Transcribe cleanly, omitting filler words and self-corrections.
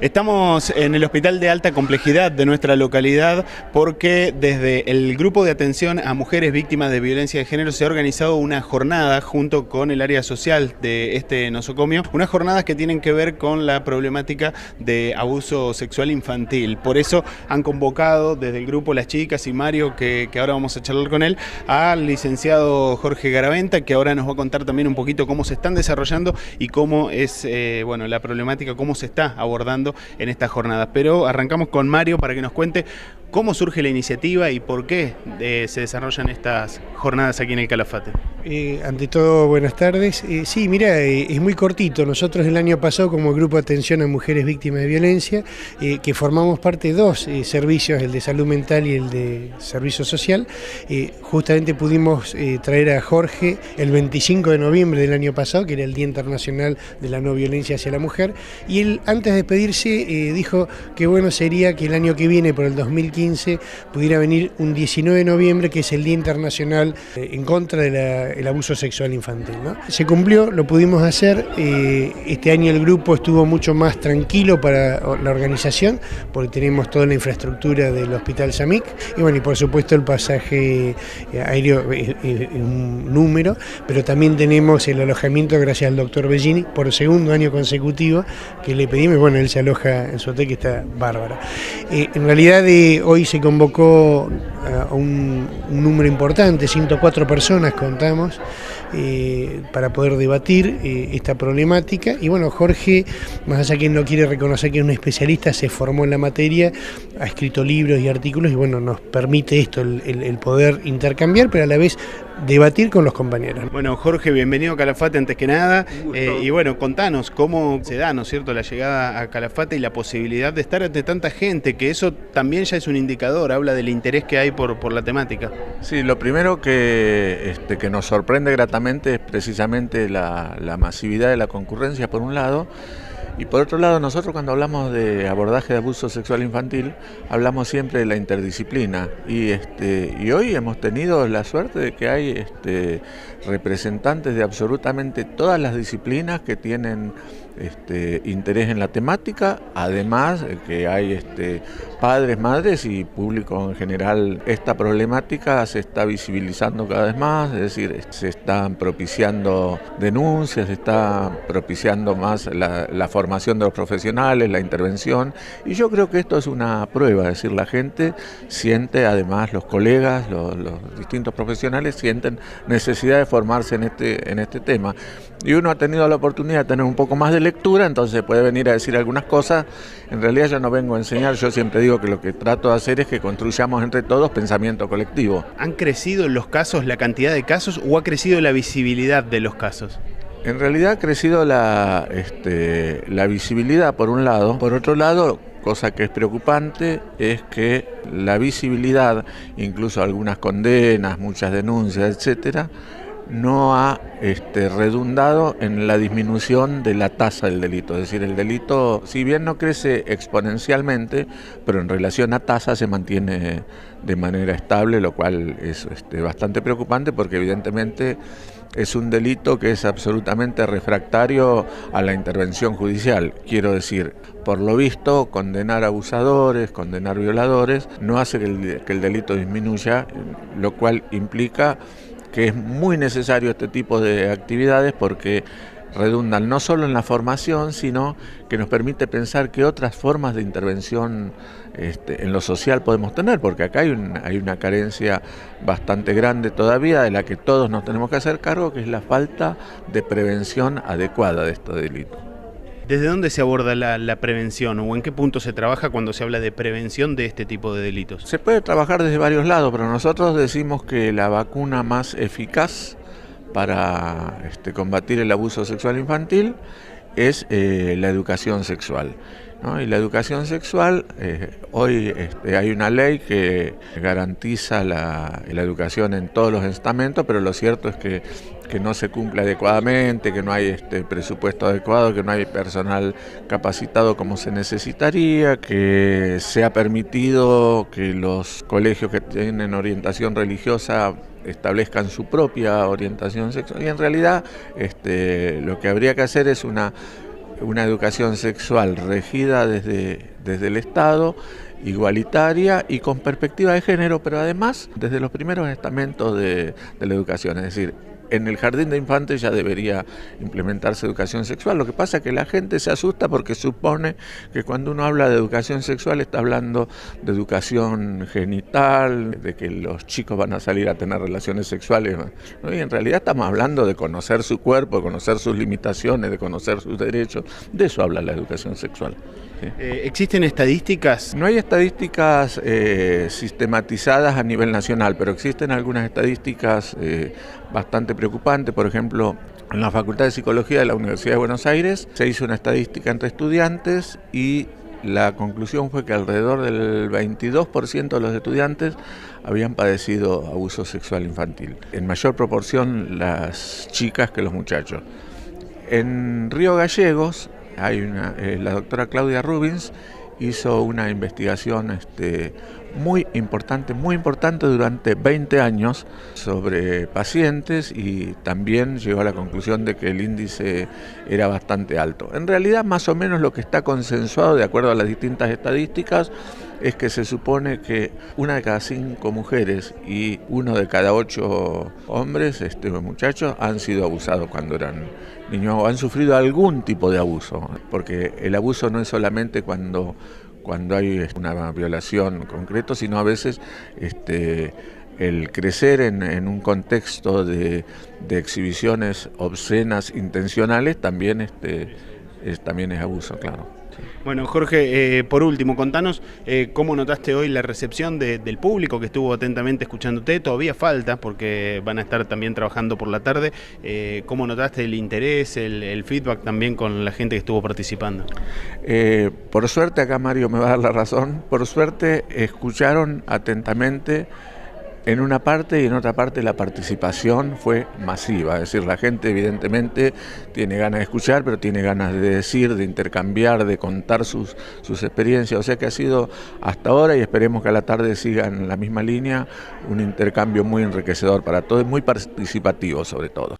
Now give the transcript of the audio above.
Estamos en el hospital de alta complejidad de nuestra localidad porque desde el grupo de atención a mujeres víctimas de violencia de género se ha organizado una jornada junto con el área social de este nosocomio, unas jornadas que tienen que ver con la problemática de abuso sexual infantil. Por eso han convocado desde el grupo Las Chicas y Mario, que ahora vamos a charlar con él, al licenciado Jorge Garaventa, que ahora nos va a contar también un poquito cómo se están desarrollando y cómo es la problemática, cómo se está abordando en estas jornadas. Pero arrancamos con Mario para que nos cuente cómo surge la iniciativa y por qué se desarrollan estas jornadas aquí en el Calafate. Ante todo, buenas tardes. Sí, mira, es muy cortito. Nosotros el año pasado, como Grupo de Atención a Mujeres Víctimas de Violencia, que formamos parte de dos servicios, el de salud mental y el de servicio social, justamente pudimos traer a Jorge el 25 de noviembre del año pasado, que era el Día Internacional de la No Violencia hacia la Mujer, y él, antes de despedirse, dijo que bueno sería que el año que viene, por el 2015, pudiera venir un 19 de noviembre, que es el Día Internacional en contra de el abuso sexual infantil, ¿no? Se cumplió, lo pudimos hacer. Este año el grupo estuvo mucho más tranquilo para la organización, porque tenemos toda la infraestructura del Hospital Samic, y bueno, y por supuesto el pasaje aéreo es un número, pero también tenemos el alojamiento gracias al doctor Bellini, por segundo año consecutivo, que le pedimos, y bueno, él se aloja en su hotel, que está bárbara. En realidad hoy se convocó a un número importante, 104 personas contamos, para poder debatir esta problemática. Y bueno, Jorge, más allá que él no quiere reconocer que es un especialista, se formó en la materia, ha escrito libros y artículos, y bueno, nos permite esto, el poder intercambiar, pero a la vez debatir con los compañeros. Bueno, Jorge, bienvenido a Calafate antes que nada. Y bueno, contanos cómo se da, ¿no es cierto?, la llegada a Calafate y la posibilidad de estar ante tanta gente, que eso también ya es un indicador, habla del interés que hay por la temática. Sí, lo primero que nos sorprende gratamente es precisamente la masividad de la concurrencia, por un lado. Y por otro lado, nosotros cuando hablamos de abordaje de abuso sexual infantil, hablamos siempre de la interdisciplina. Y hoy hemos tenido la suerte de que hay representantes de absolutamente todas las disciplinas que tienen interés en la temática, además que hay padres, madres y público en general. Esta problemática se está visibilizando cada vez más, es decir, se están propiciando denuncias, se está propiciando más la formación de los profesionales, la intervención, y yo creo que esto es una prueba, es decir, la gente siente, además los colegas, los distintos profesionales sienten necesidad de formarse en este tema, y uno ha tenido la oportunidad de tener un poco más de lectura, entonces puede venir a decir algunas cosas. En realidad yo no vengo a enseñar, yo siempre digo que lo que trato de hacer es que construyamos entre todos pensamiento colectivo. ¿Han crecido en los casos, la cantidad de casos, o ha crecido la visibilidad de los casos? En realidad ha crecido la visibilidad por un lado, por otro lado, cosa que es preocupante es que la visibilidad, incluso algunas condenas, muchas denuncias, etcétera, no ha redundado en la disminución de la tasa del delito. Es decir, el delito, si bien no crece exponencialmente, pero en relación a tasa se mantiene de manera estable, lo cual es bastante preocupante, porque evidentemente es un delito que es absolutamente refractario a la intervención judicial. Quiero decir, por lo visto, condenar abusadores, condenar violadores, no hace que el delito disminuya, lo cual implica que es muy necesario este tipo de actividades, porque redundan no solo en la formación, sino que nos permite pensar qué otras formas de intervención en lo social podemos tener, porque acá hay una carencia bastante grande todavía, de la que todos nos tenemos que hacer cargo, que es la falta de prevención adecuada de estos delitos. ¿Desde dónde se aborda la prevención, o en qué punto se trabaja cuando se habla de prevención de este tipo de delitos? Se puede trabajar desde varios lados, pero nosotros decimos que la vacuna más eficaz para combatir el abuso sexual infantil es la educación sexual, ¿no? Y la educación sexual, hoy hay una ley que garantiza la educación en todos los estamentos, pero lo cierto es que no se cumple adecuadamente, que no hay presupuesto adecuado, que no hay personal capacitado como se necesitaría, que se ha permitido que los colegios que tienen orientación religiosa establezcan su propia orientación sexual, y en realidad lo que habría que hacer es una educación sexual regida desde el Estado, igualitaria y con perspectiva de género, pero además desde los primeros estamentos de la educación, es decir, en el jardín de infantes ya debería implementarse educación sexual. Lo que pasa es que la gente se asusta porque supone que cuando uno habla de educación sexual está hablando de educación genital, de que los chicos van a salir a tener relaciones sexuales, ¿no? Y en realidad estamos hablando de conocer su cuerpo, de conocer sus limitaciones, de conocer sus derechos. De eso habla la educación sexual. ¿Sí? ¿Existen estadísticas? No hay estadísticas sistematizadas a nivel nacional, pero existen algunas estadísticas bastante preocupantes. Por ejemplo, en la Facultad de Psicología de la Universidad de Buenos Aires se hizo una estadística entre estudiantes y la conclusión fue que alrededor del 22% de los estudiantes habían padecido abuso sexual infantil. En mayor proporción las chicas que los muchachos. En Río Gallegos hay la doctora Claudia Rubins hizo una investigación muy importante durante 20 años sobre pacientes y también llegó a la conclusión de que el índice era bastante alto. En realidad, más o menos lo que está consensuado de acuerdo a las distintas estadísticas es que se supone que 1 de cada 5 mujeres y 1 de cada 8 hombres, muchachos, han sido abusados cuando eran niños o han sufrido algún tipo de abuso, porque el abuso no es solamente cuando hay una violación concreta, sino a veces el crecer en un contexto de exhibiciones obscenas intencionales también es abuso, claro. Bueno, Jorge, por último, contanos cómo notaste hoy la recepción del público que estuvo atentamente escuchándote. Todavía falta, porque van a estar también trabajando por la tarde. ¿Cómo notaste el interés, el feedback también con la gente que estuvo participando? Por suerte, acá Mario me va a dar la razón, por suerte escucharon atentamente en una parte y en otra parte la participación fue masiva, es decir, la gente evidentemente tiene ganas de escuchar, pero tiene ganas de decir, de intercambiar, de contar sus experiencias, o sea que ha sido hasta ahora, y esperemos que a la tarde siga en la misma línea, un intercambio muy enriquecedor para todos, muy participativo sobre todo.